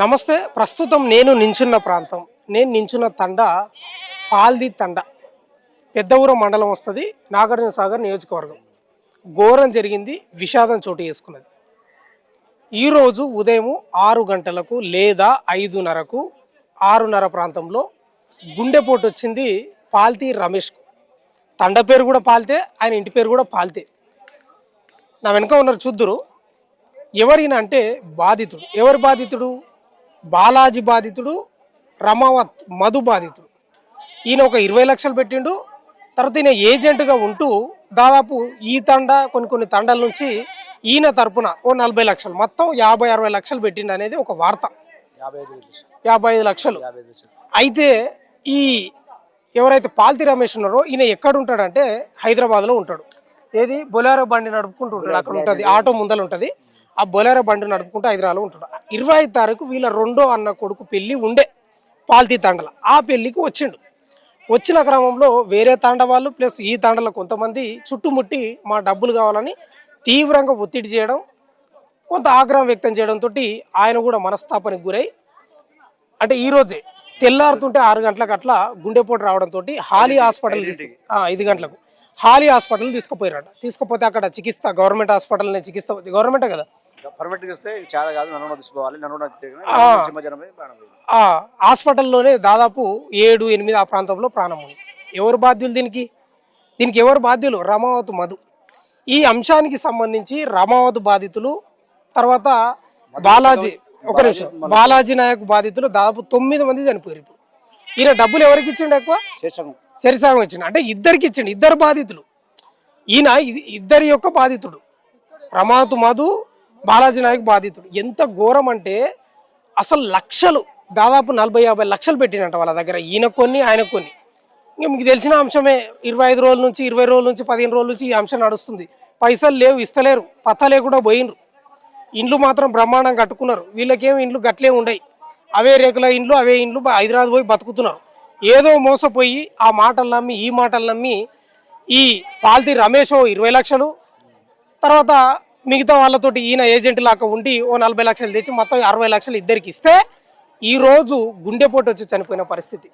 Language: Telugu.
నమస్తే. ప్రస్తుతం నేను నించున్న తండ పాల్ది తండ, పెద్దవరం మండలం వస్తుంది, నాగార్జున సాగర్ నియోజకవర్గం. ఘోరం జరిగింది, విషాదం చోటు చేసుకున్నది. ఈరోజు ఉదయం 6 గంటలకు లేదా 5:30కు 6:30 ప్రాంతంలో గుండెపోటు వచ్చింది పాల్తి రమేష్కు. తండ పేరు కూడా పాల్తే, ఆయన ఇంటి పేరు కూడా పాల్తే. నా వెనక ఉన్నారు చూద్దురు. ఎవరైనా అంటే బాధితుడు. ఎవరు బాధితుడు? బాలాజీ బాధితుడు, రమావత్ మధు బాధితుడు. ఈయన ఒక 20 లక్షలు పెట్టిండు. తర్వాత ఈయన ఏజెంట్గా ఉంటూ దాదాపు ఈ తండ కొన్ని తండాల నుంచి ఈయన తరపున ఓ 40 లక్షలు, మొత్తం 50-60 లక్షలు పెట్టిండు అనేది ఒక వార్త. 55 లక్షలు. అయితే ఈ ఎవరైతే పాల్తి రమేష్ ఉన్నారో ఈయన ఎక్కడ ఉంటాడంటే హైదరాబాద్లో ఉంటాడు. ఏది బొలారో బండి నడుపుకుంటూ ఉంటాడు, అక్కడ ఉంటుంది, ఆటో ముందర ఉంటుంది. ఆ బొలారో బండి నడుపుకుంటూ హైదరాబాద్లో ఉంటాడు. 25 తారీఖు వీళ్ళ రెండో అన్న కొడుకు పెళ్ళి ఉండే పాల్తీ తాండల. ఆ పెళ్ళికి వచ్చిండు. వచ్చిన క్రమంలో వేరే తాండ వాళ్ళు ప్లస్ ఈ తాండలో కొంతమంది చుట్టుముట్టి మా డబ్బులు కావాలని తీవ్రంగా ఒత్తిడి చేయడం, కొంత ఆగ్రహం వ్యక్తం చేయడంతో ఆయన కూడా మనస్తాపానికి గురై, అంటే ఈరోజే తెల్లారుతుంటే 6 గంటలకు అట్లా గుండెపోటు రావడంతో హాలీ హాస్పిటల్ 5 గంటలకు హాలీ హాస్పిటల్ తీసుకుపోయారట. తీసుకుపోతే అక్కడ చికిత్స గవర్నమెంట్ హాస్పిటల్ని చికిత్స గవర్నమెంటే కదా, హాస్పిటల్లోనే దాదాపు 7-8 ఆ ప్రాంతంలో ప్రాణం పోయింది. ఎవరు బాధ్యులు దీనికి? ఎవరు బాధ్యులు? రమావత్ మధు. ఈ అంశానికి సంబంధించి రమావత్ బాధితులు, తర్వాత బాలాజీ, ఒక నిమిషం, బాలాజీ నాయక్ బాధితులు దాదాపు 9 మంది చనిపోయారు. ఇప్పుడు ఈయన డబ్బులు ఎవరికి ఇచ్చిండు? ఎక్కువ శరిసాగం ఇచ్చిండు. అంటే ఇద్దరికి ఇచ్చిండు, ఇద్దరు బాధితులు. ఈయన ఇద్దరి యొక్క బాధితుడు, రమావత్ మధు, బాలాజీ నాయక్ బాధితుడు. ఎంత ఘోరం అంటే అసలు లక్షలు, దాదాపు 40-50 లక్షలు పెట్టినట్ట వాళ్ళ దగ్గర. ఈయన కొన్ని, ఆయన కొన్ని. ఇంకా మీకు తెలిసిన అంశమే. 25 రోజుల నుంచి 20 రోజుల నుంచి 15 రోజుల నుంచి ఈ అంశం నడుస్తుంది. పైసలు లేవు, ఇస్తలేరు, పత్తా లేకుండా పోయినరు. ఇండ్లు మాత్రం బ్రహ్మాండం కట్టుకున్నారు. వీళ్ళకేమో ఇండ్లు గట్లే ఉండయి, అవే రేకుల ఇండ్లు, అవే ఇండ్లు, హైదరాబాద్ పోయి బతుకుతున్నారు. ఏదో మోసపోయి ఆ మాటలు నమ్మి ఈ మాటలు నమ్మి ఈ పాల్తీ రమేష్ 20 లక్షలు, తర్వాత మిగతా వాళ్ళతోటి ఈయన ఏజెంట్ లాగా ఉండి ఓ 40 లక్షలు తెచ్చి మొత్తం 60 లక్షలు ఇద్దరికి ఇస్తే ఈరోజు గుండెపోటు వచ్చి చనిపోయిన పరిస్థితి.